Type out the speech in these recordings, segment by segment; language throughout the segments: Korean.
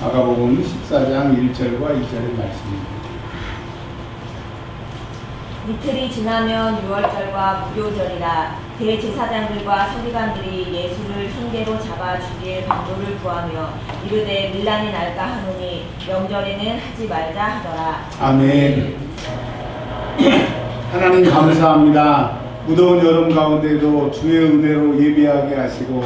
마가복음 14장 1절과 2절의 말씀입니다. 이틀이 지나면 유월절과 무교절이라 대제사장들과 서기관들이 예수를 흉계로 잡아 죽일 방도를 구하며 이르되 밀란이 날까 하노니 명절에는 하지 말자 하더라. 아멘. 하나님 감사합니다. 무더운 여름 가운데도 주의 은혜로 예배하게 하시고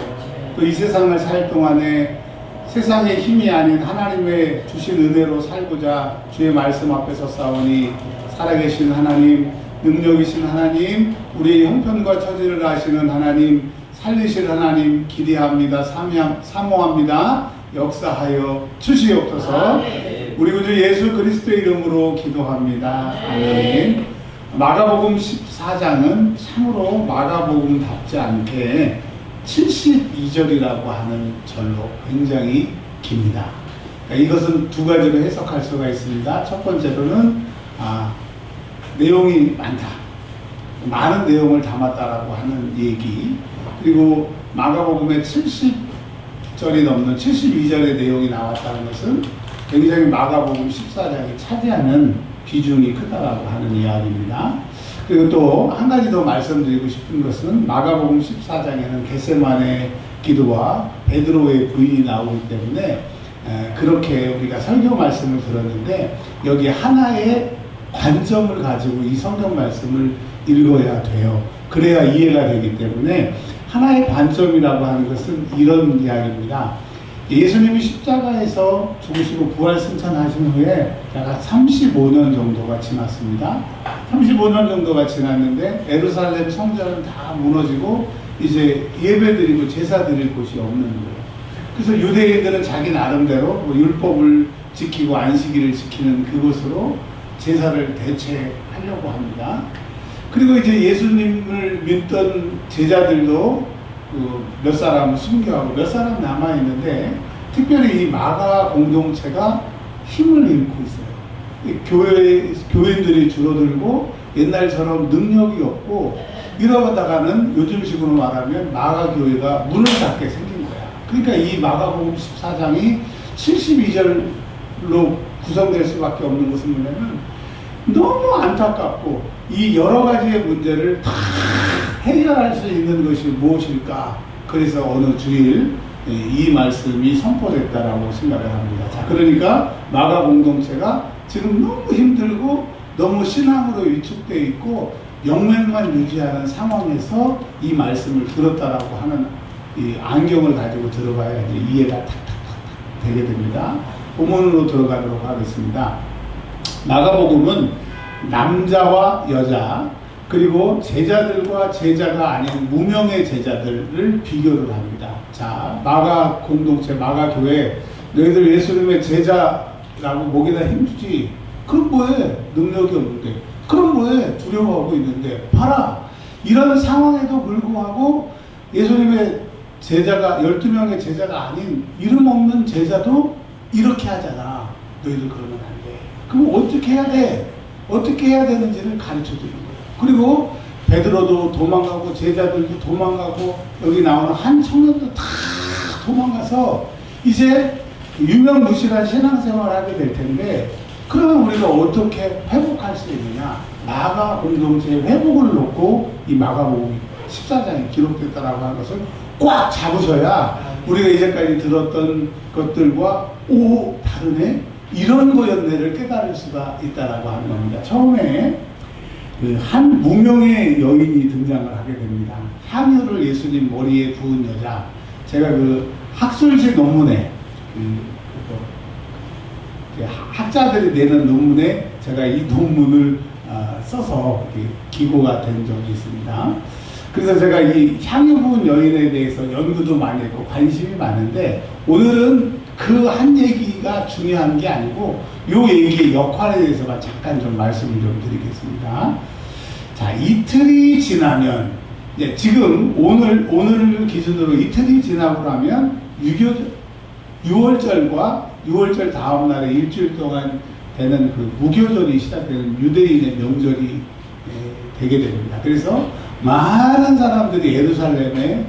또 이 세상을 살 동안에 세상의 힘이 아닌 하나님의 주신 은혜로 살고자 주의 말씀 앞에서 싸우니 살아계신 하나님, 능력이신 하나님, 우리의 형편과 처지를 아시는 하나님, 살리실 하나님 기대합니다. 사모합니다. 역사하여 주시옵소서. 우리 구주 예수 그리스도의 이름으로 기도합니다. 아멘. 마가복음 14장은 참으로 마가복음답지 않게 72절이라고 하는 절로 굉장히 깁니다. 이것은 두 가지로 해석할 수가 있습니다. 첫 번째로는 내용이 많다. 많은 내용을 담았다라고 하는 얘기. 그리고 마가복음에 70절이 넘는 72절의 내용이 나왔다는 것은 굉장히 마가복음 14장이 차지하는 비중이 크다라고 하는 이야기입니다. 그리고 또 한 가지 더 말씀드리고 싶은 것은 마가복음 14장에는 겟세마네 기도와 베드로의 부인이 나오기 때문에 그렇게 우리가 설교 말씀을 들었는데 여기 하나의 관점을 가지고 이 성경 말씀을 읽어야 돼요. 그래야 이해가 되기 때문에 하나의 관점이라고 하는 것은 이런 이야기입니다. 예수님이 십자가에서 죽으시고 부활 승천하신 후에 약 35년 정도가 지났습니다. 35년 정도가 지났는데 예루살렘 성전은 다 무너지고 이제 예배드리고 제사드릴 곳이 없는 거예요. 그래서 유대인들은 자기 나름대로 율법을 지키고 안식일을 지키는 그곳으로 제사를 대체하려고 합니다. 그리고 이제 예수님을 믿던 제자들도 몇 사람은 순교하고 몇 사람 남아있는데 특별히 이 마가 공동체가 힘을 잃고 있어요. 교인들이 줄어들고 옛날처럼 능력이 없고 이러다가는 요즘식으로 말하면 마가 교회가 문을 닫게 생긴 거야. 그러니까 이 마가복음 14장이 72절로 구성될 수밖에 없는 것은 뭐냐면 너무 안타깝고 이 여러 가지의 문제를 다 해결할 수 있는 것이 무엇일까? 그래서 어느 주일 이 말씀이 선포됐다라고 생각을 합니다. 자, 그러니까 마가 공동체가 지금 너무 힘들고 너무 신앙으로 위축되어 있고 영맹만 유지하는 상황에서 이 말씀을 들었다라고 하는 이 안경을 가지고 들어봐야 이제 이해가 탁탁탁 되게 됩니다. 본문으로 들어가도록 하겠습니다. 마가복음은 남자와 여자 그리고 제자들과 제자가 아닌 무명의 제자들을 비교를 합니다. 자, 마가 공동체, 마가 교회, 너희들 예수님의 제자라고 목에다 힘주지. 그럼 뭐해? 능력이 없는데. 그럼 뭐해? 두려워하고 있는데. 봐라. 이런 상황에도 불구하고 예수님의 제자가 12명의 제자가 아닌 이름 없는 제자도 이렇게 하잖아. 너희들 그러면 안 돼. 그럼 어떻게 해야 돼? 어떻게 해야 되는지를 가르쳐 주는 거예요. 그리고 베드로도 도망가고 제자들도 도망가고 여기 나오는 한 청년도 다 도망가서 이제 유명무실한 신앙생활을 하게 될 텐데 그러면 우리가 어떻게 회복할 수 있느냐. 마가 공동체의 회복을 놓고 이 마가복음 14장이 기록됐다라고 하는 것을 꽉 잡으셔야 우리가 이제까지 들었던 것들과 다르네? 이런 거였네를 깨달을 수가 있다라고 하는 겁니다. 처음에 한 무명의 여인이 등장을 하게 됩니다. 향유를 예수님 머리에 부은 여자. 제가 학술지 논문에 학자들이 내는 논문에 제가 이 논문을 써서 기고가 된 적이 있습니다. 그래서 제가 이 향유 부은 여인에 대해서 연구도 많이 했고 관심이 많은데 오늘은 그 한 얘기가 중요한 게 아니고 요 얘기의 역할에 대해서만 잠깐 좀 말씀을 좀 드리겠습니다. 자, 이틀이 지나면 지금 오늘 기준으로 이틀이 지나고 나면 유월절과 유월절 다음 날에 일주일 동안 되는 그 무교절이 시작되는 유대인의 명절이 되게 됩니다. 그래서 많은 사람들이 예루살렘에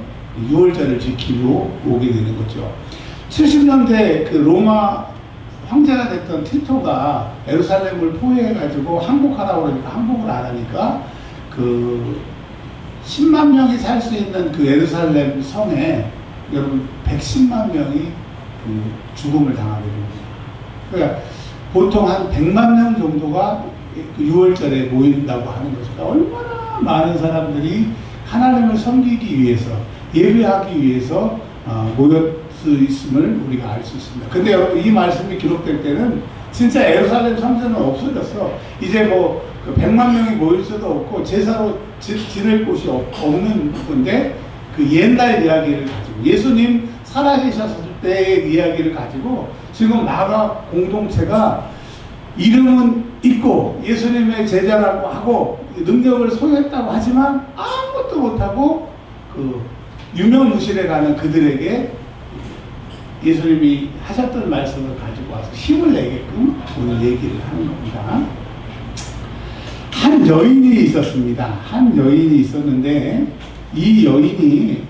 유월절을 지키고 오게 되는 거죠. 70년대 그 로마 황제가 됐던 티토가 예루살렘을 포위해가지고 항복하라고 그러니까 항복을 안 하니까 그 10만 명이 살 수 있는 그 예루살렘 성에 여러분 110만 명이 그 죽음을 당하게 됩니다. 그러니까 보통 한 100만 명 정도가 6월절에 모인다고 하는 거죠. 그러니까 얼마나 많은 사람들이 하나님을 섬기기 위해서, 예배하기 위해서 모였을 수 있음을 우리가 알 수 있습니다. 근데 여러분, 이 말씀이 기록될 때는 진짜 예루살렘 성전은 없어졌어. 이제 뭐 100만 명이 모일 수도 없고 제사로 지낼 곳이 없는 건데, 그 옛날 이야기를 가지고 예수님 살아계셨을 때의 이야기를 가지고 지금 마가 공동체가 이름은 있고 예수님의 제자라고 하고 능력을 소유했다고 하지만 아무것도 못하고 그 유명무실해 가는 그들에게 예수님이 하셨던 말씀을 가지고 와서 힘을 내게끔 오늘 얘기를 하는 겁니다. 한 여인이 있었습니다. 한 여인이 있었는데 이 여인이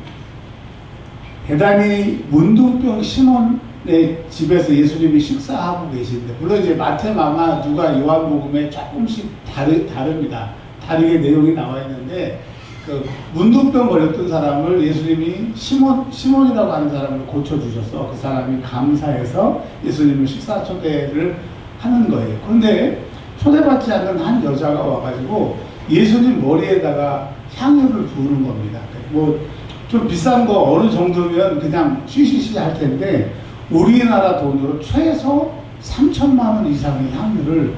대단히 문둥병 시몬의 집에서 예수님이 식사하고 계신데, 물론 이제 마태, 마가, 누가, 요한복음에 조금씩 다릅니다. 다르게 내용이 나와 있는데, 그 문둥병 걸렸던 사람을 예수님이 시몬이라고 하는 사람을 고쳐주셔서 그 사람이 감사해서 예수님을 식사 초대를 하는 거예요. 그런데 초대받지 않는 한 여자가 와가지고 예수님 머리에다가 향유를 부으는 겁니다. 뭐 좀 비싼 거 어느 정도면 그냥 쉬쉬쉬 할 텐데 우리나라 돈으로 최소 3천만 원 이상의 향유를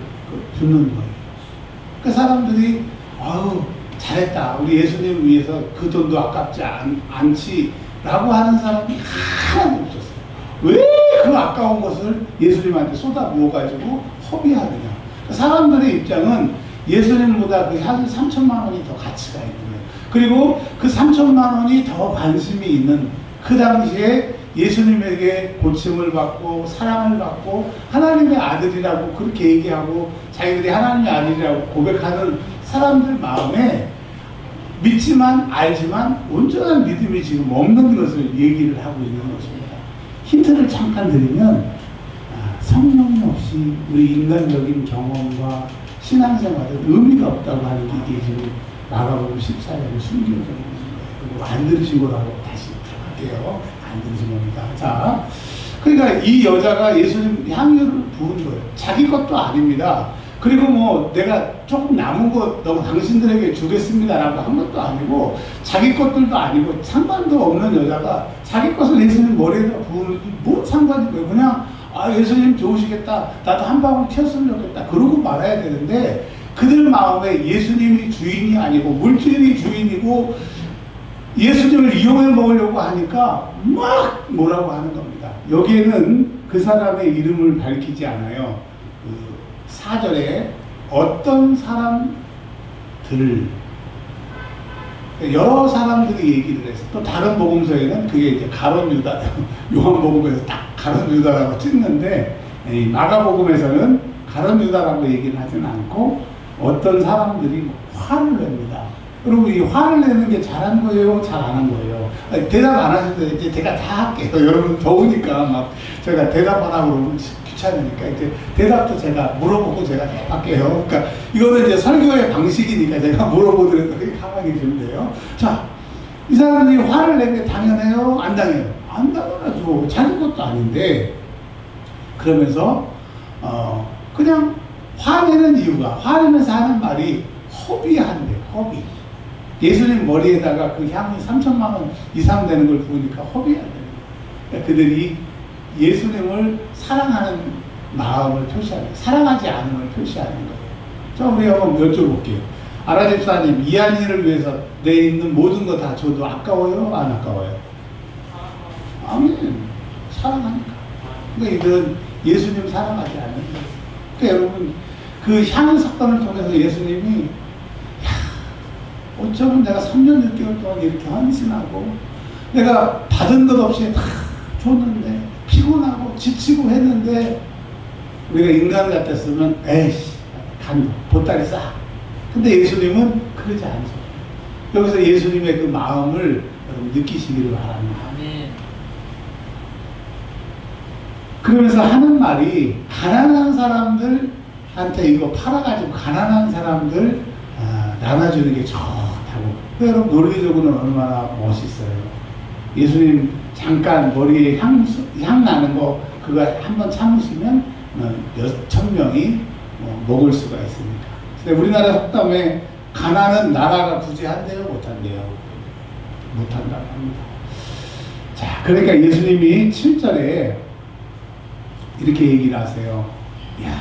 붓는 거예요. 그 사람들이 아우 잘했다, 우리 예수님을 위해서 그 돈도 아깝지 않지 라고 하는 사람이 하나도 없었어요. 왜 그 아까운 것을 예수님한테 쏟아 부어가지고 허비하느냐. 사람들의 입장은 예수님보다 그 향유 3천만 원이 더 가치가 있는 거예요. 그리고 그 3천만 원이 더 관심이 있는, 그 당시에 예수님에게 고침을 받고 사랑을 받고 하나님의 아들이라고 그렇게 얘기하고 자기들이 하나님의 아들이라고 고백하는 사람들 마음에 믿지만 알지만 온전한 믿음이 지금 없는 것을 얘기를 하고 있는 것입니다. 힌트를 잠깐 드리면 성령 없이 우리 인간적인 경험과 신앙생활은 의미가 없다고 하는 게 이게 지금 마가복음 14장의 순교적인 거예요. 그리고 안 들으신 거라고 다시 들어갈게요. 안 들으신 겁니다. 자, 그러니까 이 여자가 예수님 향유를 부은 거예요. 자기 것도 아닙니다. 그리고 뭐 내가 조금 남은 거 너무 당신들에게 주겠습니다라고 한 것도 아니고 자기 것들도 아니고 상관도 없는 여자가 자기 것을 예수님 머리에다 부으는 게 뭔 상관이 거예요. 그냥 예수님 좋으시겠다, 나도 한 방울 튀었으면 좋겠다 그러고 말아야 되는데, 그들 마음에 예수님이 주인이 아니고 물질이 주인이고 예수님을 이용해 먹으려고 하니까 막 뭐라고 하는 겁니다. 여기에는 그 사람의 이름을 밝히지 않아요. 그 4절에 어떤 사람들, 여러 사람들이 얘기를 해서, 또 다른 복음서에는 그게 이제 가룟 유다, 요한복음에서 딱 가룟 유다라고 찍는데 마가복음에서는 가룟 유다라고 얘기를 하지는 않고 어떤 사람들이 화를 냅니다. 그리고 이 화를 내는 게 잘한 거예요, 잘 안 한 거예요? 대답 안 하셔도 이제 제가 다 할게요. 여러분 더우니까 막 제가 대답 안 하고 그러면 귀찮으니까 이제 대답도 제가 물어보고 제가 대답할게요. 그러니까 이거는 이제 설교의 방식이니까 제가 물어보더라도 가만히 계시면 돼요. 자, 이 사람들이 화를 낸 게 당연해요? 안 당해요? 안 당연하죠. 자기 것도 아닌데. 그러면서 그냥 화내는 이유가, 화내면서 하는 말이 허비한데, 허비. 예수님 머리에다가 그 향이 3천만 원 이상 되는 걸 부으니까 허비한다. 그러니까 그들이 예수님을 사랑하는 마음을 표시하는, 사랑하지 않음을 표시하는 거예요. 자, 우리 한번 여쭤볼게요. 아라집사님, 이한이를 위해서 내 있는 모든 거 다 줘도 아까워요? 안 아까워요? 아멘. 사랑하니까. 그러니까 이들은 예수님 사랑하지 않는 거예요. 그러니까 여러분, 그 향유 사건을 통해서 예수님이 어쩌면 내가 3년 6개월 동안 이렇게 헌신하고 내가 받은 것 없이 다 줬는데 피곤하고 지치고 했는데, 우리가 인간 같았으면 에이씨 보따리 싸. 근데 예수님은 그러지 않죠. 여기서 예수님의 그 마음을 여러분 느끼시기를 바랍니다. 그러면서 하는 말이 가난한 사람들한테 이거 팔아가지고 가난한 사람들 나눠주는 게 좋다고. 여러분 논리적으로는 얼마나 멋있어요. 예수님 잠깐 머리에 향 나는 거 그거 한번 참으시면 몇천 명이 먹을 수가 있으니까. 근데 우리나라 속담에 가난은 나라가 굳이 한대요, 못한대요? 못한다고 합니다. 자, 그러니까 예수님이 7절에 이렇게 얘기를 하세요. 야,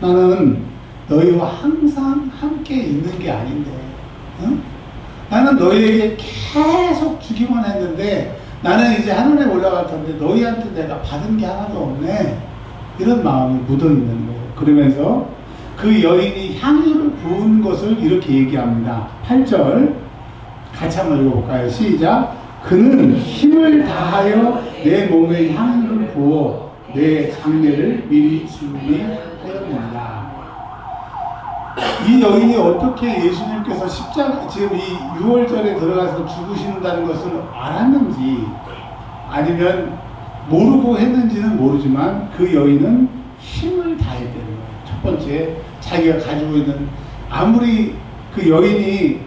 나는 너희와 항상 함께 있는 게 아닌데, 응? 나는 너희에게 계속 주기만 했는데 나는 이제 하늘에 올라갈 텐데 너희한테 내가 받은 게 하나도 없네. 이런 마음이 묻어 있는 거예요. 그러면서 그 여인이 향유를 부은 것을 이렇게 얘기합니다. 8절 같이 한번 읽어볼까요? 시작. 그는 힘을 다하여 내 몸에 향유를 부어 내 장례를 미리 준비하였느니라. 이 여인이 어떻게 예수님께서 십자가 지금 이 6월절에 들어가서 죽으신다는 것을 알았는지 아니면 모르고 했는지는 모르지만 그 여인은 힘을 다해야 되는 거예요. 첫 번째, 자기가 가지고 있는 아무리 그 여인이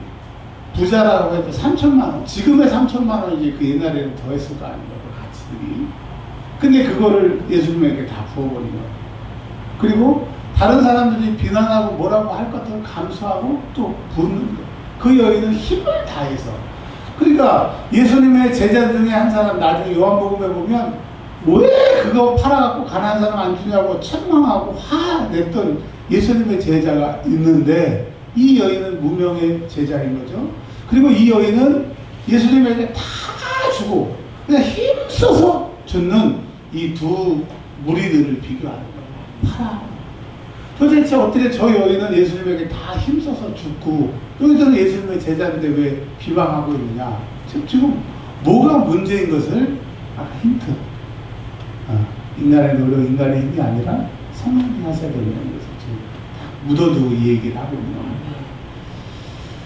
부자라고 해도 3천만 원, 지금의 3천만 원이지 그 옛날에는 더 했을 거 아니에요, 가치들이. 근데 그거를 예수님에게 다 부어버린 거예요. 그리고 다른 사람들이 비난하고 뭐라고 할 것들을 감수하고 또 붓는 거예요. 그 여인은 힘을 다해서. 그러니까 예수님의 제자 중에 한 사람 나중에 요한복음에 보면 왜 그거 팔아갖고 가난한 사람 안 주냐고 책망하고 화냈던 예수님의 제자가 있는데 이 여인은 무명의 제자인 거죠. 그리고 이 여인은 예수님에게 다 주고 그냥 힘써서 줬는 이 두 무리들을 비교하는 거예요. 팔아. 도대체 어떻게 저 여인은 예수님에게 다 힘써서 죽고 여기서는 예수님의 제자인데 왜 비방하고 있느냐. 지금 뭐가 문제인 것을 아까 힌트. 인간의 노력, 인간의 힘이 아니라 성령이 하셔야 된다는 것을 지금 묻어두고 이 얘기를 하고 있는 겁니다.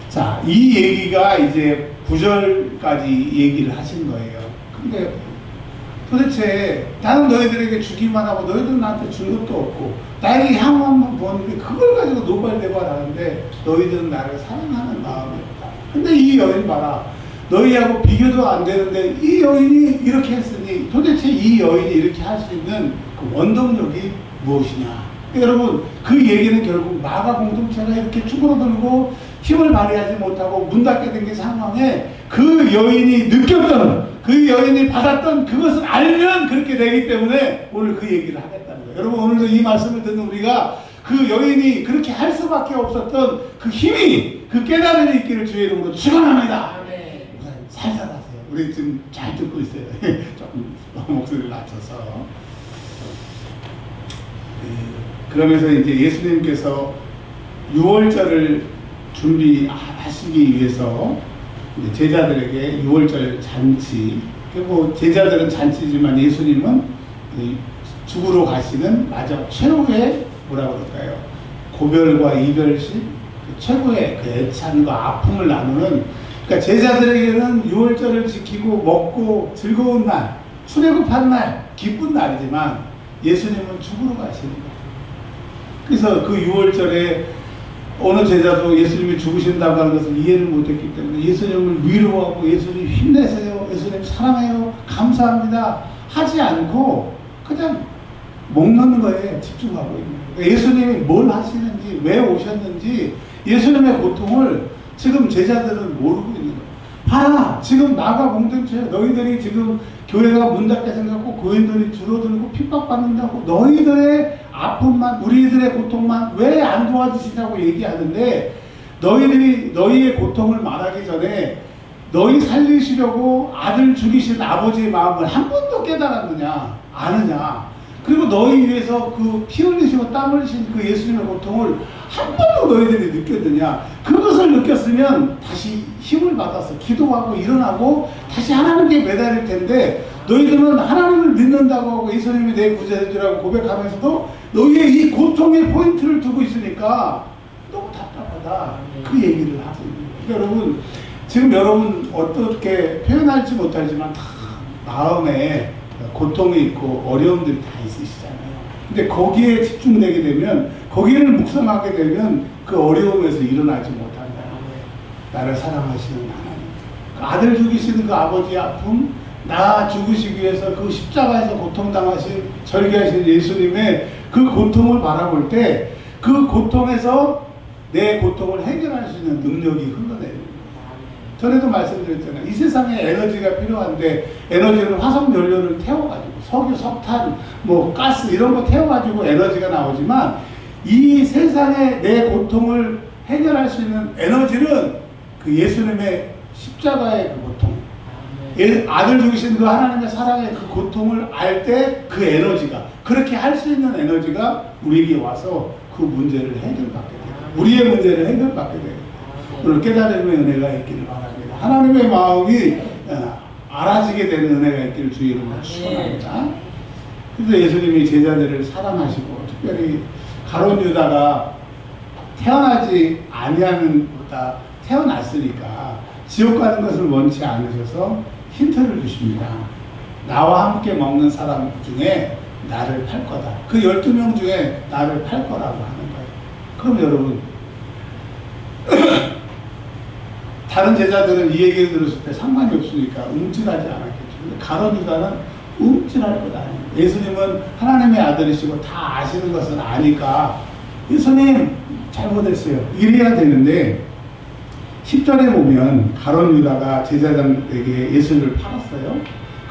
자, 이 얘기가 이제 9절까지 얘기를 하신 거예요. 근데 도대체 나는 너희들에게 주기만 하고 너희들은 나한테 준 것도 없고 나에게 향후 한번 보는데 그걸 가지고 노발대발하는데 너희들은 나를 사랑하는 마음이 없다. 근데 이 여인 봐라. 너희하고 비교도 안 되는데 이 여인이 이렇게 했으니 도대체 이 여인이 이렇게 할 수 있는 그 원동력이 무엇이냐. 여러분 그 얘기는 결국 마가 공동체가 이렇게 쭈그러들고 힘을 발휘하지 못하고 문 닫게 된 게 상황에 그 여인이 느꼈던 그 여인이 받았던 그것을 알면 그렇게 되기 때문에 오늘 그 얘기를 하겠다는 거예요. 여러분 오늘도 이 말씀을 듣는 우리가 그 여인이 그렇게 할 수밖에 없었던 그 힘이 그 깨달음이 있기를 주의 이름으로 축원합니다. 살살하세요. 우리 지금 잘 듣고 있어요. 조금 목소리를 낮춰서. 그러면서 이제 예수님께서 6월절을 준비하시기 위해서 제자들에게 6월절 잔치, 뭐 제자들은 잔치지만 예수님은 죽으러 가시는 마지막 최후의 뭐라고 그럴까요? 고별과 이별식, 최고의 그 애찬과 아픔을 나누는, 그러니까 제자들에게는 6월절을 지키고 먹고 즐거운 날, 출애굽한 날, 기쁜 날이지만 예수님은 죽으러 가시는 거예요. 그래서 그 6월절에 어느 제자도 예수님이 죽으신다고 하는 것을 이해를 못했기 때문에 예수님을 위로하고 예수님 힘내세요, 예수님 사랑해요, 감사합니다 하지 않고 그냥 먹는 거에 집중하고 있는 거예요. 그러니까 예수님이 뭘 하시는지, 왜 오셨는지 예수님의 고통을 지금 제자들은 모르고 있는 거예요. 봐라, 지금 나가 공동체 너희들이 지금 교회가 문 닫게 생겼고 교인들이 줄어들고 핍박받는다고 너희들의 아픔만, 우리들의 고통만 왜 안 도와주시냐고 얘기하는데 너희들이 너희의 고통을 말하기 전에 너희 살리시려고 아들 죽이신 아버지의 마음을 한 번도 깨달았느냐, 아느냐. 그리고 너희 위해서 그 피 흘리시고 땀 흘리신 그 예수님의 고통을 한 번도 너희들이 느꼈느냐. 그것을 느꼈으면 다시 힘을 받아서 기도하고 일어나고 다시 하나님께 매달릴 텐데 너희들은 하나님을 믿는다고 하고 예수님이 내 구세주라고 고백하면서도 너희의 이 고통의 포인트를 두고 있으니까 너무 답답하다. 그 얘기를 하고 있는 거예요. 그러니까 여러분 지금 여러분 어떻게 표현할지 못하지만 다 마음에 고통이 있고 어려움들이 다 있으시잖아요. 근데 거기에 집중되게 되면, 거기를 묵상하게 되면 그 어려움에서 일어나지 못한다. 나를 사랑하시는 하나님, 그 아들 죽이시는 그 아버지의 아픔, 나 죽으시기 위해서 그 십자가에서 고통당하신 절개하신 예수님의 그 고통을 바라볼 때 그 고통에서 내 고통을 해결할 수 있는 능력이 흘러내립니다. 전에도 말씀드렸잖아요. 이 세상에 에너지가 필요한데, 에너지는 화석 연료를 태워가지고 석유, 석탄, 뭐 가스 이런 거 태워가지고 에너지가 나오지만, 이 세상에 내 고통을 해결할 수 있는 에너지는 그 예수님의 십자가의 그 고통, 아들 죽이신 그 하나님의 사랑의 그 고통을 알 때 그 에너지가, 그렇게 할 수 있는 에너지가 우리에게 와서 그 문제를 해결받게 돼요. 우리의 문제를 해결받게 돼요. 오늘 깨달음의 은혜가 있기를 바랍니다. 하나님의 마음이 알아지게 되는 은혜가 있기를 주의 이름으로 축원합니다. 그래서 예수님이 제자들을 사랑하시고, 특별히 가룟 유다가 태어나지 아니하는 보다 태어났으니까 지옥 가는 것을 원치 않으셔서 힌트를 주십니다. 나와 함께 먹는 사람 중에 나를 팔 거다. 그 12명 중에 나를 팔 거라고 하는 거예요. 그럼 여러분, 다른 제자들은 이 얘기를 들었을 때 상관이 없으니까 움찔하지 않았겠죠. 근데 가룟 유다는 움찔할 것 아니에요. 예수님은 하나님의 아들이시고 다 아시는 것을 아니까, 예수님 잘못했어요, 이래야 되는데, 10절에 보면 가룟 유다가 제자들에게 예수를 팔았어요.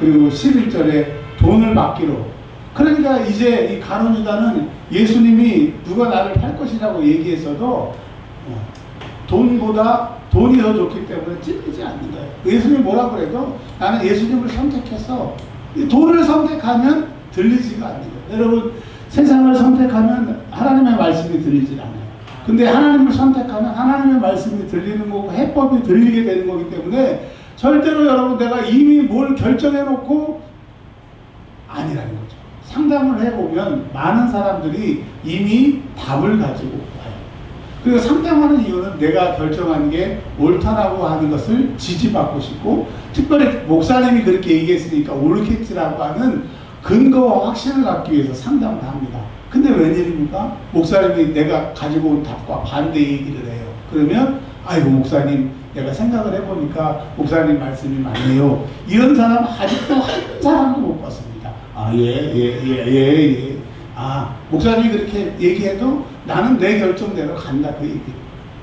그리고 11절에 돈을 맡기로. 그러니까 이제 이 가룟 유다는 예수님이 누가 나를 팔 것이라고 얘기했어도 돈보다 돈이 더 좋기 때문에 찔리지 않는 거예요. 예수님이 뭐라 그래도 나는 예수님을 선택해서, 돈을 선택하면 들리지가 않는 거예요. 여러분, 세상을 선택하면 하나님의 말씀이 들리지 않아요. 근데 하나님을 선택하면 하나님의 말씀이 들리는 거고 해법이 들리게 되는 거기 때문에, 절대로 여러분 내가 이미 뭘 결정해 놓고 아니라는 거죠. 상담을 해보면 많은 사람들이 이미 답을 가지고 와요. 그리고 상담하는 이유는 내가 결정한 게 옳다라고 하는 것을 지지받고 싶고, 특별히 목사님이 그렇게 얘기했으니까 옳겠지라고 하는 근거와 확신을 갖기 위해서 상담을 합니다. 근데 웬일입니까? 목사님이 내가 가지고 온 답과 반대 얘기를 해요. 그러면 아이고 목사님, 내가 생각을 해보니까 목사님 말씀이 맞네요. 이런 사람 아직도 한 사람도 못 봤습니다. 예. 목사님이 그렇게 얘기해도 나는 내 결정대로 간다, 그 얘기.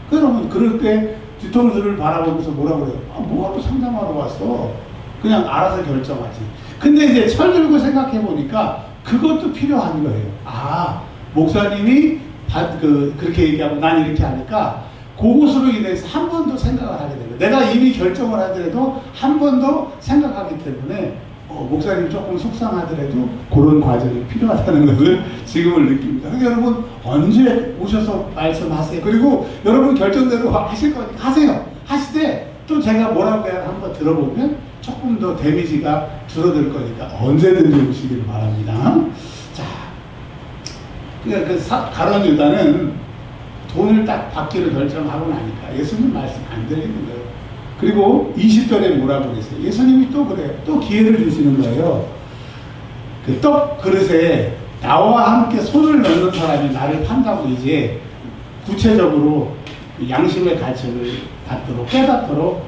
그러면 그럴 때 뒤통수를 바라보면서 뭐라고 그래요? 뭐하러 상담하러 왔어? 그냥 알아서 결정하지. 근데 이제 철들고 생각해 보니까 그것도 필요한 거예요. 목사님이 그렇게 얘기하고 난 이렇게 하니까 그것으로 인해서 한 번 더 생각을 하게 됩니다. 내가 이미 결정을 하더라도 한 번 더 생각하기 때문에 목사님 조금 속상하더라도 그런 과정이 필요하다는 것을 지금을 느낍니다. 그러니까 여러분, 언제 오셔서 말씀하세요. 그리고 여러분 결정대로 하실 거니까 하세요. 하시되 또 제가 뭐라고 해야 한번 들어보면 조금 더 데미지가 줄어들 거니까 언제든지 오시기를 바랍니다. 자, 그러니까 가룟 유다는 돈을 딱 받기로 결정하고 나니까 예수님 말씀 안 들리는 거예요. 그리고 20절에 뭐라고 그랬어요? 예수님이 또 그래요. 또 기회를 주시는 거예요. 그 떡 그릇에 나와 함께 손을 넣는 사람이 나를 판다고 이제 구체적으로 양심의 가책을 받도록, 깨닫도록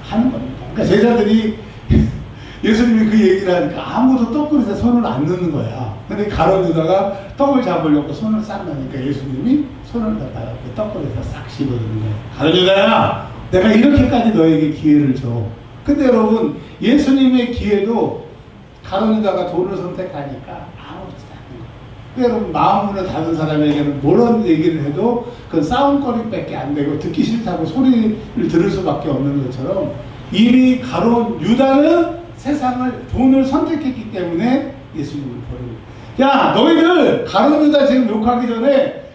하는 겁니다. 그러니까 제자들이 예수님이 그 얘기를 하니까 아무도 떡그릇에 손을 안 넣는 거야. 근데 가룟 유다가 떡을 잡으려고 손을 싹 넣으니까 예수님이 손을 갖다가 그 떡그릇에 싹 씹어주는 거예요. 가룟 유다야, 내가 이렇게까지 너에게 기회를 줘. 근데 여러분, 예수님의 기회도 가룟 유다가 돈을 선택하니까 아무렇지도 않은 거예요. 여러분, 마음으로 다른 사람에게는 뭐런 얘기를 해도 그 싸움거리밖에 안 되고 듣기 싫다고 소리를 들을 수밖에 없는 것처럼, 이미 가룟 유다는 세상을, 돈을 선택했기 때문에 예수님을 버립니다. 야, 너희들 가룟 유다 지금 욕하기 전에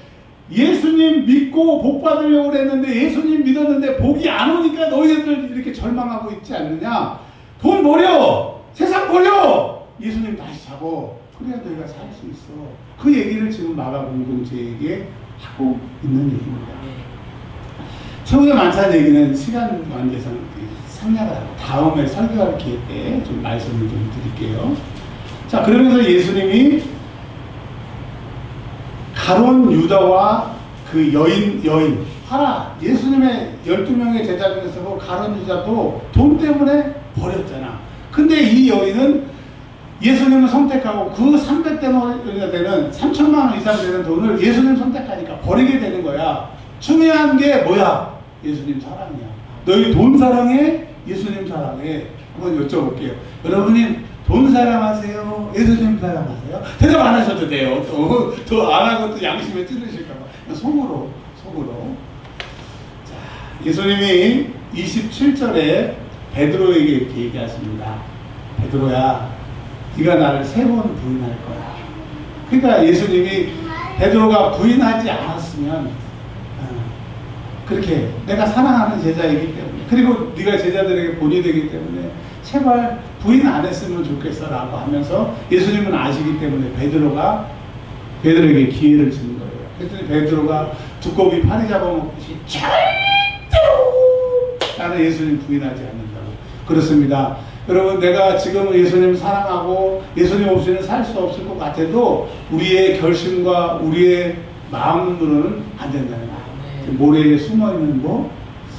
예수님 믿고 복 받으려고 그랬는데, 예수님 믿었는데 복이 안 오니까 너희들 이렇게 절망하고 있지 않느냐? 돈 버려! 세상 버려! 예수님 다시 잡어. 그래야 너희가 살 수 있어. 그 얘기를 지금 마가 공동체에게 하고 있는 얘기입니다. 최후의 만찬 얘기는 시간 관계상 생략을 하고 다음에 설교할 기회 때 좀 말씀을 좀 드릴게요. 자, 그러면서 예수님이 가룟 유다와 그 여인, 하나, 예수님의 12명의 제자 중에서 그 가룟 유다도 돈 때문에 버렸잖아. 근데 이 여인은 예수님을 선택하고 그 300데나리가 되는 3천만 원 이상 되는 돈을 예수님 선택하니까 버리게 되는 거야. 중요한 게 뭐야? 예수님 사랑이야. 너희 돈 사랑해? 예수님 사랑해. 한번 여쭤볼게요. 여러분이 돈 사랑하세요? 예수님 사랑하세요? 대답 안 하셔도 돼요. 또 안 하고 또 양심에 찔리실까봐. 속으로. 자, 예수님이 27절에 베드로에게 이렇게 얘기하십니다. 베드로야, 네가 나를 3번 부인할 거야. 그러니까 예수님이 베드로가 부인하지 않았으면 그렇게 내가 사랑하는 제자이기 때문에, 그리고 네가 제자들에게 본이 되기 때문에 제발 부인 안 했으면 좋겠어 라고 하면서 예수님은 아시기 때문에 베드로에게 기회를 주는 거예요. 그랬더니 베드로가 두꺼비 파리 잡아먹듯이 절대로 나는 예수님 부인하지 않는다고. 그렇습니다. 여러분, 내가 지금 예수님 사랑하고 예수님 없이는 살 수 없을 것 같아도 우리의 결심과 우리의 마음으로는 안 된다는 거예요. 모래에 숨어있는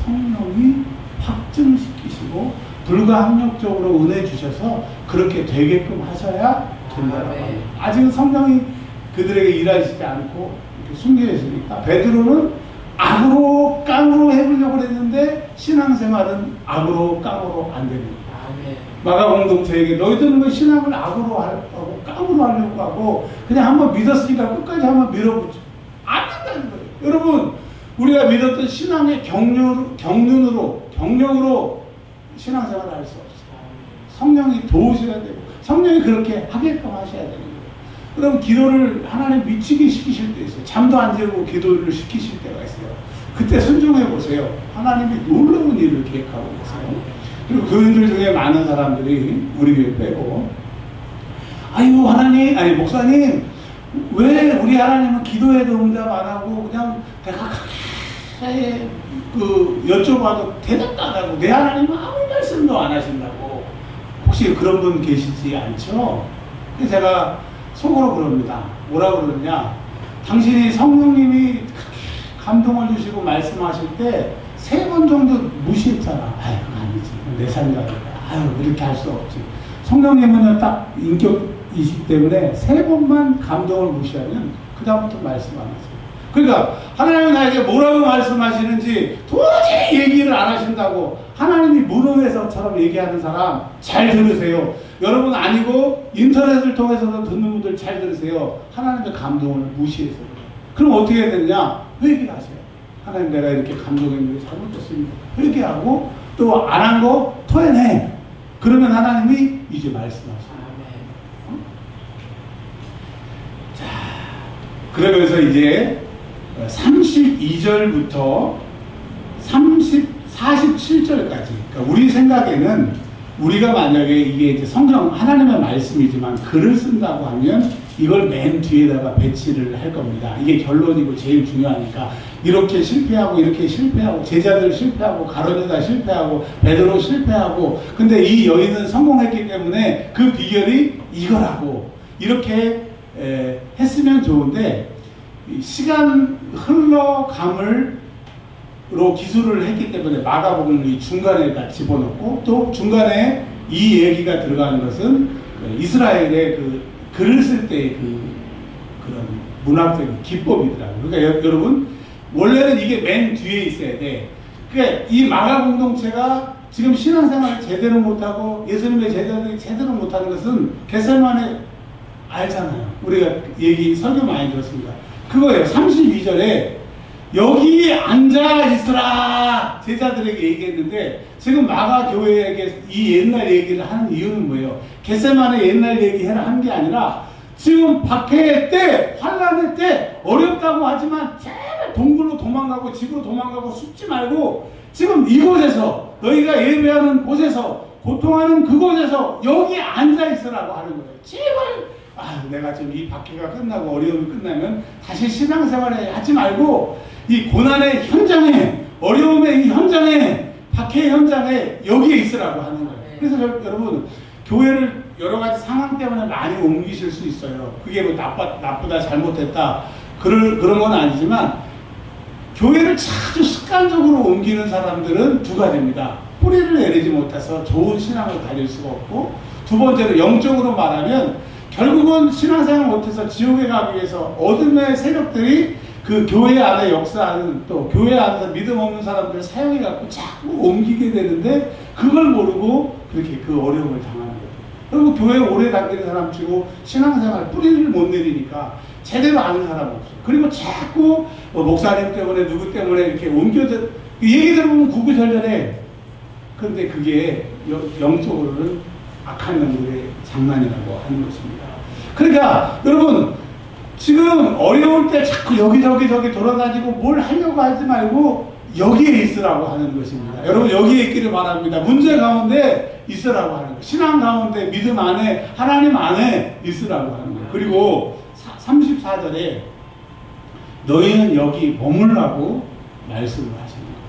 성령이 확증시키시고 불가항력적으로 은혜 주셔서 그렇게 되게끔 하셔야 된다는 거예요. 아직은 성령이 그들에게 일하시지 않고 이렇게 숨겨 있으니까 베드로는 악으로 깡으로 해보려고 했는데 신앙생활은 악으로 깡으로 안 됩니다. 마가 공동체에게 너희들은 왜 신앙을 악으로 하고 깡으로 하려고 하고 그냥 한번 믿었으니까 끝까지 한번 밀어보죠. 안 된다는 거예요. 여러분, 우리가 믿었던 신앙의 경륜으로 신앙생활을 할 수 없어요. 성령이 도우셔야 되고 성령이 그렇게 하게끔 하셔야 되는 거예요. 그럼 기도를 하나님 미치게 시키실 때 있어요. 잠도 안 자고 기도를 시키실 때가 있어요. 그때 순종해 보세요. 하나님이 놀라운 일을 계획하고 계세요. 그리고 교인들 중에 많은 사람들이 우리 교회 빼고 아이고 하나님, 아니 목사님, 왜 우리 하나님은 기도해도 응답 안 하고 그냥 내가 여쭤봐도 대답도 안 하고 내 하나님은 아무 말씀도 안 하신다고. 혹시 그런 분 계시지 않죠? 그래서 제가 속으로 그럽니다. 뭐라고 그러냐? 당신이 성령님이 감동을 주시고 말씀하실 때 3번 정도 무시했잖아. 아유, 아니지. 내 생각이다. 아유, 이렇게 할 수 없지. 성령님은 딱 인격이시기 때문에 3번만 감동을 무시하면 그다음부터 말씀 안 하세요. 그러니까 하나님이 나에게 뭐라고 말씀하시는지 도저히 얘기를 안 하신다고 하나님이 무덤에서처럼 얘기하는 사람 잘 들으세요. 여러분 아니고 인터넷을 통해서도 듣는 분들 잘 들으세요. 하나님의 감동을 무시해서 그럼 어떻게 해야 되느냐? 회개를 하세요. 하나님, 내가 이렇게 감동했는데 잘못했습니다. 회개하고 또 안 한 거 토해내. 그러면 하나님이 이제 말씀하세요. 자, 그러면서 이제 32절부터 47절까지, 그러니까 우리 생각에는 우리가 만약에 이게 이제 성경 하나님의 말씀이지만 글을 쓴다고 하면 이걸 맨 뒤에다가 배치를 할 겁니다. 이게 결론이고 제일 중요하니까. 이렇게 실패하고 이렇게 실패하고 제자들 실패하고 가룟유다 실패하고 베드로 실패하고, 근데 이 여인은 성공했기 때문에 그 비결이 이거라고 이렇게 했으면 좋은데, 시간 흘러감으로 기술을 했기 때문에 마가복음을 이 중간에다 집어넣고, 또 중간에 이 얘기가 들어가는 것은 이스라엘의 그 글을 쓸 때의 그런 문학적인 기법이더라고요. 그러니까 여러분, 원래는 이게 맨 뒤에 있어야 돼. 그러니까 이 마가 공동체가 지금 신앙생활을 제대로 못하고 예수님의 제자들이 제대로 못하는 것은 겟세마네 알잖아요. 우리가 설교 많이 들었습니다. 그거예요. 32절에 여기 앉아 있으라 제자들에게 얘기했는데, 지금 마가 교회에게 이 옛날 얘기를 하는 이유는 뭐예요? 겟세마네 옛날 얘기해라 한 게 아니라 지금 박해의 때, 환난의 때 어렵다고 하지만 제발 동굴로 도망가고 집으로 도망가고 숨지 말고 지금 이곳에서, 너희가 예배하는 곳에서, 고통하는 그곳에서 여기 앉아 있으라고 하는 거예요. 제발 내가 지금 이 박해가 끝나고 어려움이 끝나면 다시 신앙생활을 하지 말고 이 고난의 현장에, 어려움의 이 현장에, 박해의 현장에 여기에 있으라고 하는 거예요. 그래서 여러분, 교회를 여러 가지 상황 때문에 많이 옮기실 수 있어요. 그게 뭐 나쁘다, 잘못했다. 그런 건 아니지만, 교회를 자주 습관적으로 옮기는 사람들은 두 가지입니다. 뿌리를 내리지 못해서 좋은 신앙을 가질 수가 없고, 두 번째로 영적으로 말하면, 결국은 신앙생활 못해서 지옥에 가기 위해서 어둠의 세력들이 그 교회 안에 역사하는, 또 교회 안에서 믿음 없는 사람들을 사용해갖고 자꾸 옮기게 되는데, 그걸 모르고 그렇게 그 어려움을 당하는 거예요. 그리고 교회에 오래 다니는 사람 치고 신앙생활 뿌리를 못 내리니까 제대로 아는 사람 없어요. 그리고 자꾸 목사님 때문에 누구 때문에 이렇게 옮겨져, 얘기 들어보면 구구절절해. 그런데 그게 영적으로는 악한 놈들의 장난이라고 하는 것입니다. 그러니까 여러분, 지금 어려울 때 자꾸 여기저기 돌아다니고 뭘 하려고 하지 말고 여기에 있으라고 하는 것입니다. 여러분, 여기에 있기를 바랍니다. 문제 가운데 있으라고 하는 거예요. 신앙 가운데, 믿음 안에, 하나님 안에 있으라고 하는 거예요. 그리고 34절에 너희는 여기 머물라고 말씀을 하시는 거예요.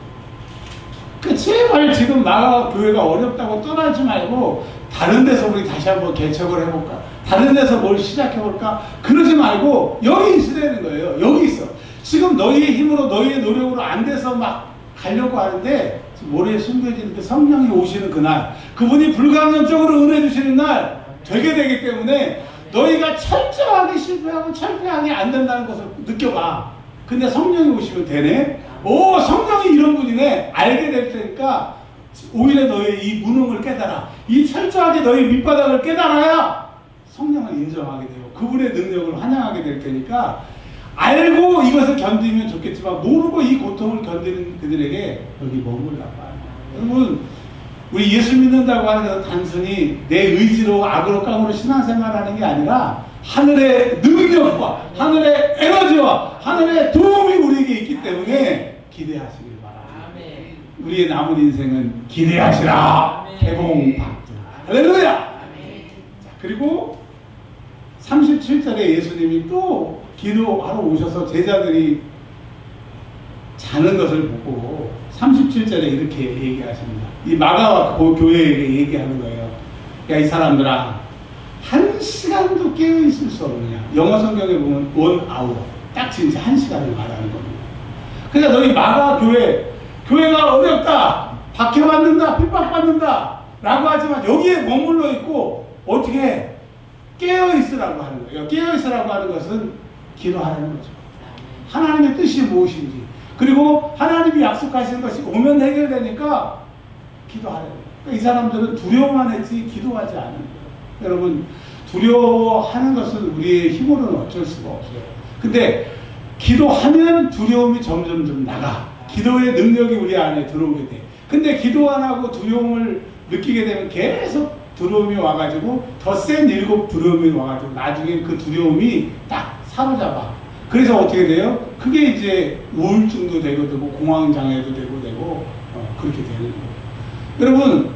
그러니까 제발 지금 나가 교회가 어렵다고 떠나지 말고 다른 데서 우리 다시 한번 개척을 해볼까? 다른 데서 뭘 시작해볼까? 그러지 말고 여기 있으라는 거예요. 여기 있어. 지금 너희의 힘으로, 너희의 노력으로 안 돼서 막 가려고 하는데, 모래에 숨겨지는데 성령이 오시는 그날, 그분이 불가항력적으로 은혜 주시는 날 되게 되기 때문에 너희가 철저하게 실패하고 철저하게 안 된다는 것을 느껴봐. 근데 성령이 오시면 되네? 오, 성령이 이런 분이네? 알게 될 테니까 오히려 너의 이 무능을 깨달아. 이 철저하게 너의 밑바닥을 깨달아야 성령을 인정하게 돼요. 그분의 능력을 환영하게 될 테니까 알고 이것을 견디면 좋겠지만 모르고 이 고통을 견디는 그들에게 여기 머물라고 합니다. 여러분, 우리 예수 믿는다고 하는 것은 단순히 내 의지로 악으로 깡으로 신앙생활하는 게 아니라 하늘의 능력과 하늘의 에너지와 하늘의 도움이 우리에게 있기 때문에 기대하시길 바랍니다. 우리의 남은 인생은 기대하시라. 개봉받자. 할렐루야. 그리고 37절에 예수님이 또 기도하러 오셔서 제자들이 자는 것을 보고 37절에 이렇게 얘기하십니다. 이 마가와 그 교회에게 얘기하는 거예요. 야, 이 사람들아, 한 시간도 깨어있을 수 없느냐. 영어 성경에 보면 1 hour, 딱 진짜 한 시간을 말하는 겁니다. 그러니까 너희 마가 교회가 어렵다, 박해받는다, 핍박받는다 라고 하지만 여기에 머물러 있고 어떻게 깨어있으라고 하는 거예요. 깨어있으라고 하는 것은 기도하는 거죠. 하나님의 뜻이 무엇인지, 그리고 하나님이 약속하시는 것이 오면 해결되니까 기도하는 거예요. 그러니까 이 사람들은 두려워만 했지 기도하지 않은 거예요. 여러분, 두려워하는 것은 우리의 힘으로는 어쩔 수가 없어요. 근데 기도하면 두려움이 점점 좀 나가. 기도의 능력이 우리 안에 들어오게 돼. 근데 기도 안 하고 두려움을 느끼게 되면 계속 두려움이 와가지고 더 센 일곱 두려움이 와가지고 나중에 그 두려움이 딱 사로잡아. 그래서 어떻게 돼요? 그게 이제 우울증도 되고 공황장애도 되고 그렇게 되는 거예요.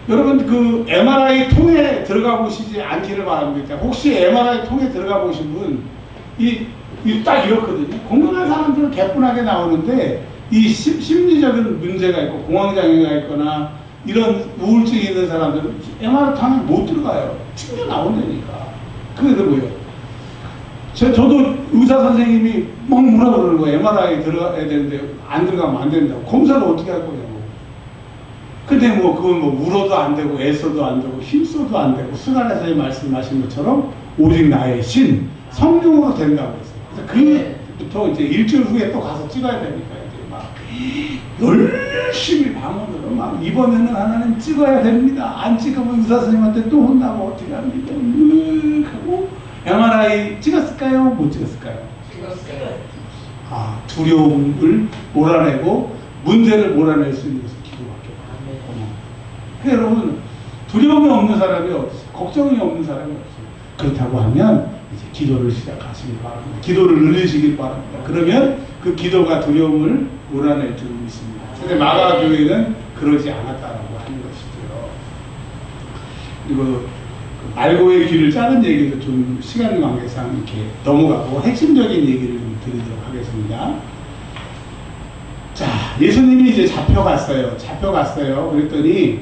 여러분 그 MRI 통에 들어가 보시지 않기를 바랍니다. 혹시 MRI 통에 들어가 보신 분, 딱 이렇거든요. 건강한 사람들은 개뿐하게 나오는데 이 심리적인 문제가 있고 공황장애가 있거나 이런 우울증이 있는 사람들은 MRI 통에 못 들어가요. 튕겨 나온다니까. 그게 뭐예요? 저도 의사 선생님이 막 뭐라 그러는 거예요. MRI 들어가야 되는데 안 들어가면 안 된다고. 검사를 어떻게 할 거냐고. 근데 그건 울어도 안 되고 애써도 안 되고 힘써도 안 되고 스가랴서에 말씀하신 것처럼 오직 나의 신 성령으로 된다고 했어요. 그래서 그부터 이제 일주일 후에 또 가서 찍어야 되니까 이제 막 열심히 방언으로 막 이번에는 하나는 찍어야 됩니다. 안 찍으면 의사 선생님한테 또 혼나고 어떻게 합니까? 하고 MRI 찍었을까요? 못 찍었을까요? 찍었어요. 두려움을 몰아내고 문제를 몰아낼 수 있는 것은 기도밖에 없어요. 그러니까 여러분, 두려움이 없는 사람이 없어요. 걱정이 없는 사람이 없어요. 그렇다고 하면 이제 기도를 시작하시길 바랍니다. 기도를 늘리시길 바랍니다. 그러면 그 기도가 두려움을 몰아낼 줄 믿습니다. 근데 마가 교회는 그러지 않았다라고 하는 것이죠. 그리고 알고의 길을 짜는 얘기도 좀 시간 관계상 이렇게 넘어가고 핵심적인 얘기를 좀 드리도록 하겠습니다. 자, 예수님이 이제 잡혀갔어요. 그랬더니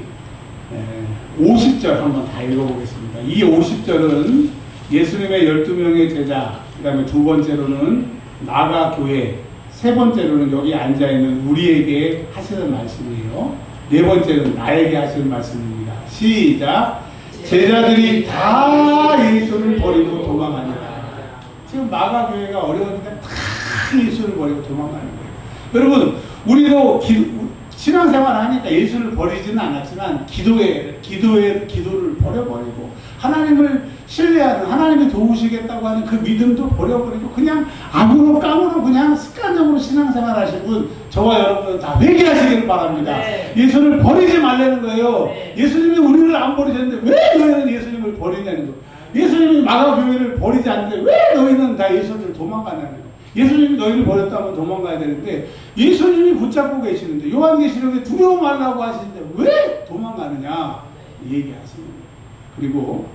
50절 한번 다 읽어보겠습니다. 이 50절은 예수님의 12명의 제자, 그 다음에 두 번째로는 나가 교회, 세 번째로는 여기 앉아있는 우리에게 하시는 말씀이에요. 네 번째는 나에게 하시는 말씀입니다. 시작! 제자들이 다 예수를 버리고 도망하니라. 지금 나가 교회가 어려우니까 다 예수를 버리고 도망가는 거예요. 여러분, 우리도 신앙생활 하니까 예수를 버리지는 않았지만 기도를 버려버리고 하나님을 신뢰하는, 하나님이 도우시겠다고 하는 그 믿음도 버려버리고 그냥 아무로 까무로 그냥 습관적으로 신앙생활 하신 분, 저와 여러분은 다 회개하시기를 바랍니다. 네. 예수를 버리지 말라는 거예요. 네. 예수님이 우리를 안 버리셨는데 왜 너희는 예수님을 버리냐는 거예요. 예수님이 마가교회를 버리지 않는데 왜 너희는 다 예수를 도망가냐는 거예요. 예수님이 너희를 버렸다면 도망가야 되는데 예수님이 붙잡고 계시는데 요한계시록에 두려워 말라고 하시는데 왜 도망가느냐 얘기하시는 거예요. 그리고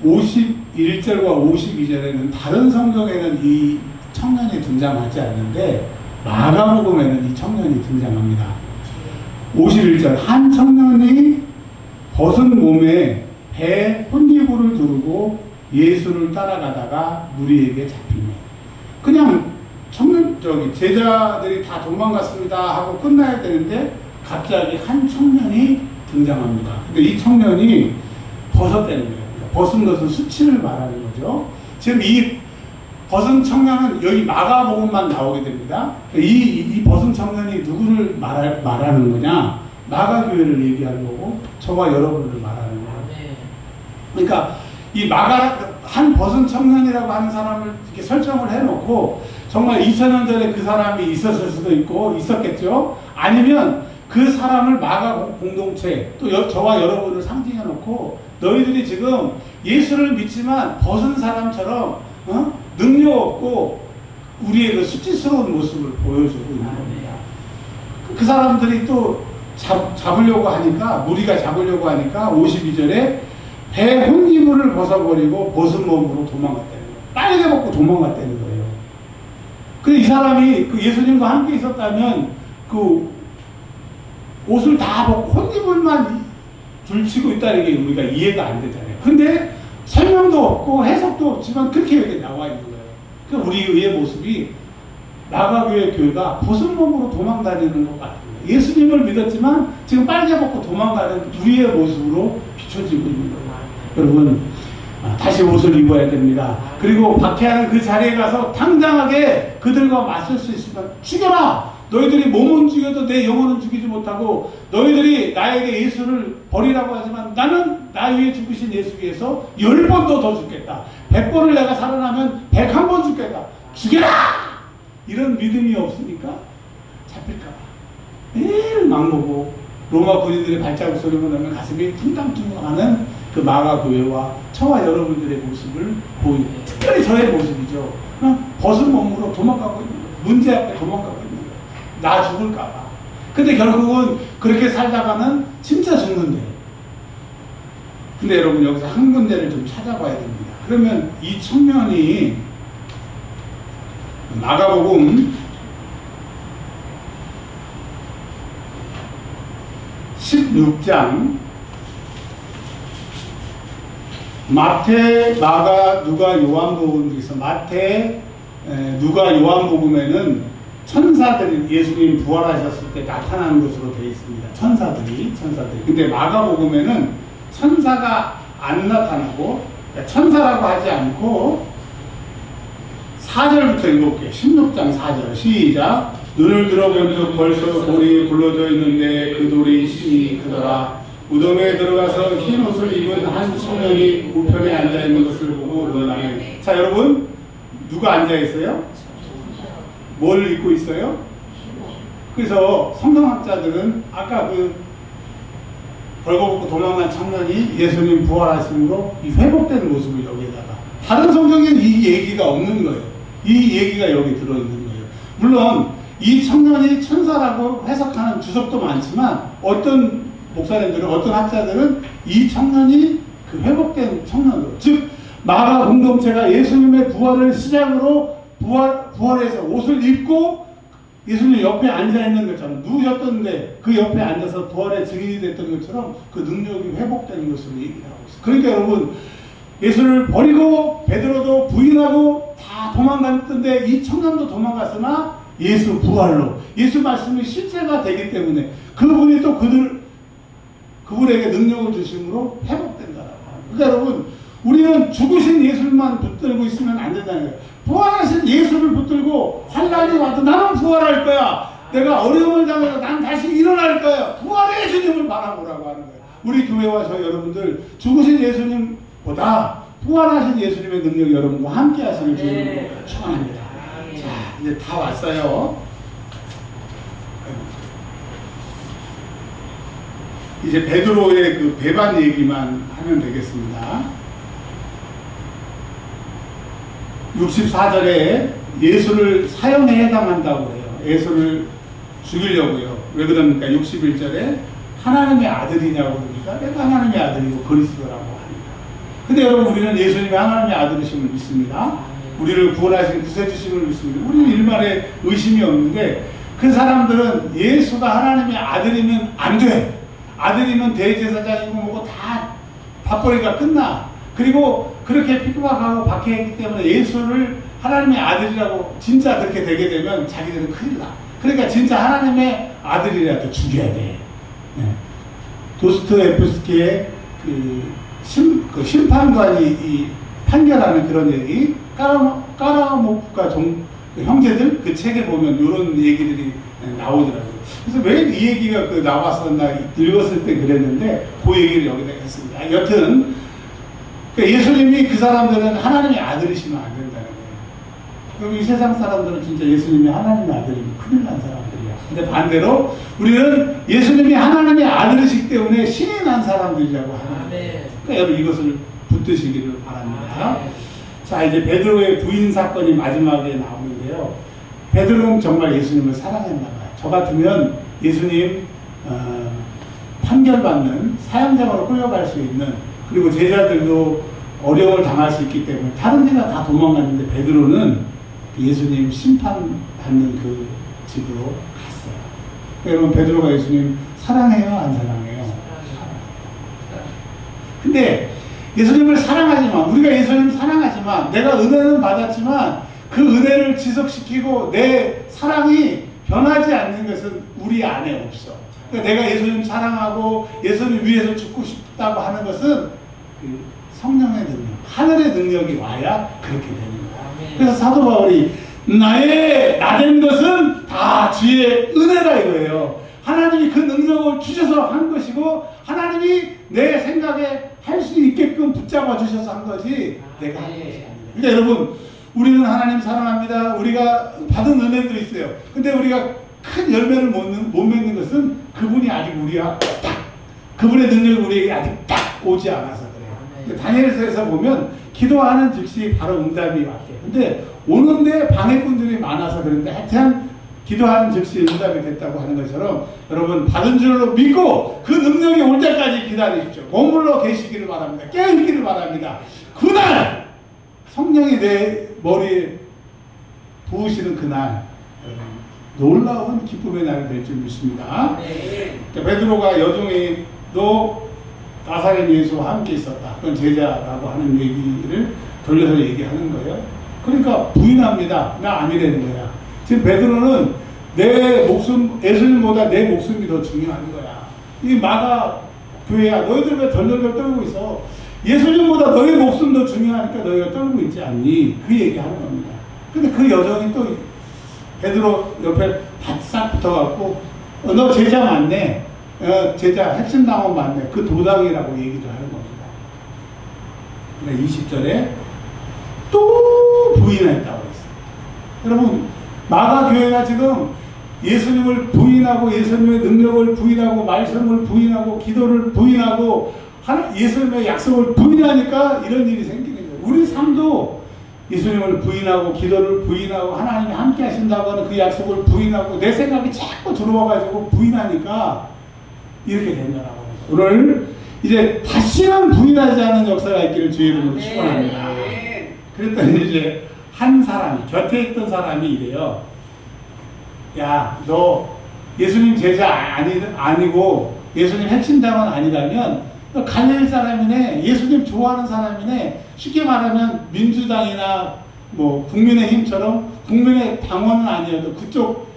51절과 52절에는 다른 성경에는 이 청년이 등장하지 않는데 마가복음에는 이 청년이 등장합니다. 51절 한 청년이 벗은 몸에 배 혼니부를 두르고 예수를 따라가다가 무리에게 잡히네. 그냥 제자들이 다 도망갔습니다 하고 끝나야 되는데 갑자기 한 청년이 등장합니다. 근데 이 청년이 벗었다는 거예요. 벗은 것은 수치를 말하는 거죠. 지금 이 벗은 청년은 여기 마가복음만 나오게 됩니다. 이 벗은 청년이 누구를 말하는 거냐? 마가교회를 얘기하는 거고 저와 여러분을 말하는 거예요. 그러니까 이 한 벗은 청년이라고 하는 사람을 이렇게 설정을 해놓고 정말 2000년 전에 그 사람이 있었을 수도 있고 있었겠죠. 아니면 그 사람을 마가 공동체 또 저와 여러분을 상징해놓고 너희들이 지금 예수를 믿지만 벗은 사람처럼 능력 없고 우리의 그 수치스러운 모습을 보여주고 있는 겁니다. 그 사람들이 또 잡으려고 하니까 무리가 잡으려고 하니까 52절에 배 혼기물을 벗어버리고 벗은 몸으로 도망갔다는 거예요. 빨개 벗고 도망갔다는 거예요. 근데 이 사람이 그 예수님과 함께 있었다면 그 옷을 다 벗고 혼기물만 줄치고 있다는 게 우리가 이해가 안 되잖아요. 근데 설명도 없고 해석도 없지만 그렇게 여기 나와 있는 거예요. 그러니까 우리의 모습이 나가교회 교회가 벗은 몸으로 도망다니는 것 같아요. 예수님을 믿었지만 지금 빨개 벗고 도망가는 우리의 모습으로 비춰지고 있는 거예요. 여러분 다시 옷을 입어야 됩니다. 그리고 박해하는 그 자리에 가서 당당하게 그들과 맞설 수 있으면 죽여라! 너희들이 몸은 죽여도 내 영혼은 죽이지 못하고 너희들이 나에게 예수를 버리라고 하지만 나는 나 위에 죽으신 예수 위해서 10번도 더 죽겠다. 100번을 내가 살아나면 101번 죽겠다. 죽여라! 이런 믿음이 없으니까 잡힐까봐 매일 막보고 로마 군인들의 발자국 소리만 나면 가슴이 퉁탕퉁탕하는 그 마가 교회와 저와 여러분들의 모습을 보이는, 특별히 저의 모습이죠. 벗은 몸으로 도망가고 있는 거예요. 문제 앞에 도망가고 있는 거예요. 나 죽을까봐. 근데 결국은 그렇게 살다가는 진짜 죽는데. 근데 여러분 여기서 한 군데를 좀 찾아봐야 됩니다. 그러면 이 청년이 마가복음 16장 마태, 마가, 누가, 요한복음 중에서 마태, 누가, 요한복음에는 천사들이 예수님 부활하셨을 때 나타나는 것으로 되어 있습니다. 천사들이. 근데 마가복음에는 천사가 안 나타나고 천사라고 하지 않고 4절부터 읽어볼게요. 16장 4절 시작. 눈을 들어본 적 벌써 돌이 굴러져 있는데 그 돌이 심히 크더라. 무덤에 들어가서 흰 옷을 입은 한 청년이 우편에 앉아있는 것을 보고 놀라네. 자 여러분 누가 앉아있어요? 뭘 입고 있어요? 그래서 성경학자들은 아까 그 벌거벗고 도망간 청년이 예수님 부활하심으로 이 회복된 모습을 여기에다가 다른 성경에는 이 얘기가 없는 거예요. 이 얘기가 여기 들어있는 거예요. 물론 이 청년이 천사라고 해석하는 주석도 많지만 어떤 목사님들은 어떤 학자들은 이 청년이 그 회복된 청년으로 즉 마가 공동체가 예수님의 부활을 시작으로 부활해서 옷을 입고 예수님 옆에 앉아 있는 것처럼 누우셨던데 그 옆에 앉아서 부활의 증인이 됐던 것처럼 그 능력이 회복되는 것으로 얘기를 하고 있어요. 그러니까 여러분 예수를 버리고 베드로도 부인하고 다 도망갔던데 이 청년도 도망갔으나 예수 부활로 예수 말씀이 실제가 되기 때문에 그분이 또 그분에게 능력을 주심으로 회복된다라고 합니다. 그러니까 여러분 우리는 죽으신 예수만 붙들고 있으면 안 된다는 거예요. 부활하신 예수를 붙들고 환난이 와도 나는 부활할 거야. 내가 어려움을 당해서 난 다시 일어날 거야. 부활의 예수님을 바라보라고 하는 거예요. 우리 교회와 저 여러분들 죽으신 예수님보다 부활하신 예수님의 능력이 여러분과 함께 하시는 주님을 축원합니다. 자, 이제 다 왔어요. 이제 베드로의 그 배반 얘기만 하면 되겠습니다. 64절에 예수를 사형에 해당한다고 해요. 예수를 죽이려고요. 왜 그럽니까? 61절에 하나님의 아들이냐고 그러니까 내가 하나님의 아들이고 그리스도라고 합니다. 근데 여러분 우리는 예수님이 하나님의 아들이심을 믿습니다. 우리를 구원하신 구세주심을 믿습니다. 우리는 일말의 의심이 없는데 그 사람들은 예수가 하나님의 아들이면 안 돼. 아들이면 대제사장이고 뭐고 다 밥벌이가 끝나. 그리고 그렇게 픽박하고 박해했기 때문에 예수를 하나님의 아들이라고 진짜 그렇게 되게 되면 자기들은 큰일 나. 그러니까 진짜 하나님의 아들이라도 죽여야 돼. 네. 도스토옙스키의 그 심판관이 이 판결하는 그런 얘기, 까라모프카 형제들 그 책에 보면 이런 얘기들이 나오더라고요. 그래서 왜 이 얘기가 나왔었나 읽었을 때 그랬는데 그 얘기를 여기다 했습니다. 여튼 예수님이 그 사람들은 하나님의 아들이시면 안 된다는 거예요. 그럼 이 세상 사람들은 진짜 예수님이 하나님의 아들이면 큰일 난 사람들이야. 근데 반대로 우리는 예수님이 하나님의 아들이시기 때문에 신이 난 사람들이라고 하는 거예요. 그러니까 여러분 이것을 붙드시기를 바랍니다. 자, 이제 베드로의 부인 사건이 마지막에 나오는데요. 베드로는 정말 예수님을 사랑했나 봐요. 저 같으면 예수님 판결받는 사형장으로 끌려갈 수 있는, 그리고 제자들도 어려움을 당할 수 있기 때문에 다른 데가 다 도망갔는데 베드로는 예수님 심판받는 그 집으로 갔어요. 여러분 베드로가 예수님 사랑해요? 안 사랑해요? 근데 예수님을 사랑하지만, 우리가 예수님을 사랑하지만, 내가 은혜는 받았지만 그 은혜를 지속시키고 내 사랑이 변하지 않는 것은 우리 안에 없어. 그러니까 내가 예수님 사랑하고 예수님 위해서 죽고 싶다고 하는 것은 그 성령의 능력, 하늘의 능력이 와야 그렇게 되는 거야. 그래서 사도 바울이 나된 것은 다 주의 은혜라 이거예요. 하나님이 그 능력을 주셔서 한 것이고 하나님이 내 생각에 할 수 있게끔 붙잡아 주셔서 한 거지 내가 한 것이 아니에요. 그러니까 여러분 우리는 하나님 사랑합니다. 우리가 받은 은혜도 있어요. 근데 우리가 큰 열매를 못 맺는 것은 그분이 아직 우리와 딱, 그분의 능력이 우리에게 아직 딱 오지 않아서 그래요. 다니엘서에서 보면 기도하는 즉시 바로 응답이 왔대요. 근데 오는데 방해꾼들이 많아서 그런데 하여튼 기도하는 즉시 응답이 됐다고 하는 것처럼 여러분 받은 줄로 믿고 그 능력이 올 때까지 기다리십시오. 머물러 계시기를 바랍니다. 깨어있기를 바랍니다. 그날 성령이 내 머리에 부으시는 그날 놀라운 기쁨의 날이 될 줄 믿습니다. 베드로가 여종이도 나사렛 예수와 함께 있었다. 그건 제자라고 하는 얘기를 돌려서 얘기하는 거예요. 그러니까 부인합니다. 나 아니라는 거야. 지금 베드로는 내 목숨, 예수님보다 내 목숨이 더 중요한 거야. 이 마가 교회야, 너희들 왜 덜덜덜 떨고 있어? 예수님보다 너희 목숨 더 중요하니까 너희가 떨고 있지 않니? 그 얘기하는 겁니다. 근데 그 여정이 또 베드로 옆에 바싹 붙어갖고 너 제자 맞네. 제자 핵심 당원 맞네. 그 도당이라고 얘기도 하는 겁니다. 근데 20절에 또 부인했다고 했어요. 여러분 마가 교회가 지금 예수님을 부인하고 예수님의 능력을 부인하고 말씀을 부인하고 기도를 부인하고 예수님의 약속을 부인하니까 이런 일이 생기는 거예요. 우리 삶도 예수님을 부인하고 기도를 부인하고 하나님이 함께 하신다고 하는 그 약속을 부인하고 내 생각이 자꾸 들어와가지고 부인하니까 이렇게 된다라고 해요. 오늘 이제 다시는 부인하지 않은 역사가 있기를 주의 이름으로 축원합니다. 그랬더니 이제 한 사람이 곁에 있던 사람이 이래요. 야, 너 예수님 제자 아니고 예수님 핵심당은 아니라면 너 갈릴리 사람이네, 예수님 좋아하는 사람이네, 쉽게 말하면 민주당이나 뭐 국민의힘처럼 국민의 당원은 아니어도 그쪽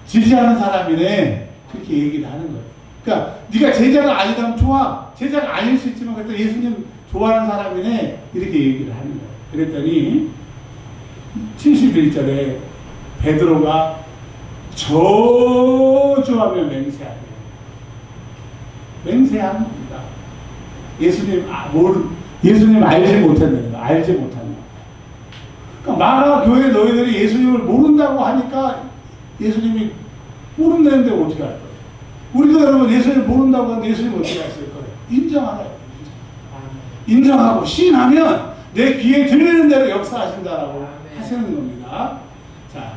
지지하는 사람이네, 그렇게 얘기를 하는 거예요. 그러니까 네가 제자가 아니라면 좋아, 제자가 아닐 수 있지만 그래도 예수님 좋아하는 사람이네, 이렇게 얘기를 하는 거예요. 그랬더니 71절에 베드로가 저주하며 맹세하며, 맹세하는 겁니다. 예수님 알지 못했는 거, 알지 못하는 거. 그러니까 마가 교회 너희들이 예수님을 모른다고 하니까 예수님이 모른다는데 어떻게 할 거예요? 우리도 여러분 예수님을 모른다고 하는데 예수님 어떻게 하실 거예요? 인정하라요. 인정하고 시인하면 내 귀에 들리는 대로 역사하신다라고 하시는 겁니다. 자,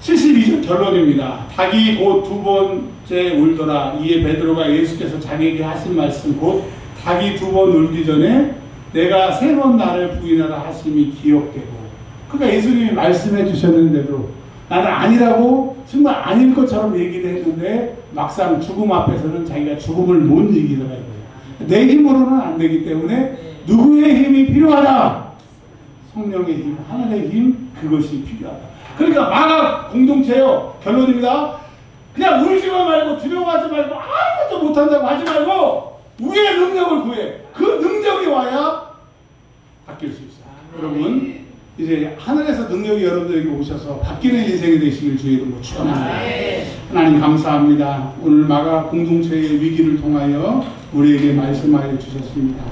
72절 결론입니다. 닭이 곧 두 번째 울더라. 이에 베드로가 예수께서 자기에게 하신 말씀 곧 닭이 두 번 울기 전에 내가 세 번 나를 부인하라 하심이 기억되고, 그러니까 예수님이 말씀해 주셨는데도 나는 아니라고 정말 아닐 것처럼 얘기를 했는데 막상 죽음 앞에서는 자기가 죽음을 못 이기더라고요. 내 힘으로는 안 되기 때문에 누구의 힘이 필요하다? 성령의 힘, 하늘의 힘, 그것이 필요하다. 그러니까 마가 공동체요, 결론입니다. 그냥 울지만 말고 두려워하지 말고 아무것도 못한다고 하지 말고 우리의 능력을 구해. 그 능력이 와야 바뀔 수 있어요. 여러분 이제 하늘에서 능력이 여러분들에게 오셔서 바뀌는 인생이 되시길 주의 이름으로 축원합니다. 하나님 감사합니다. 오늘 마가 공동체의 위기를 통하여 우리에게 말씀하여 주셨습니다.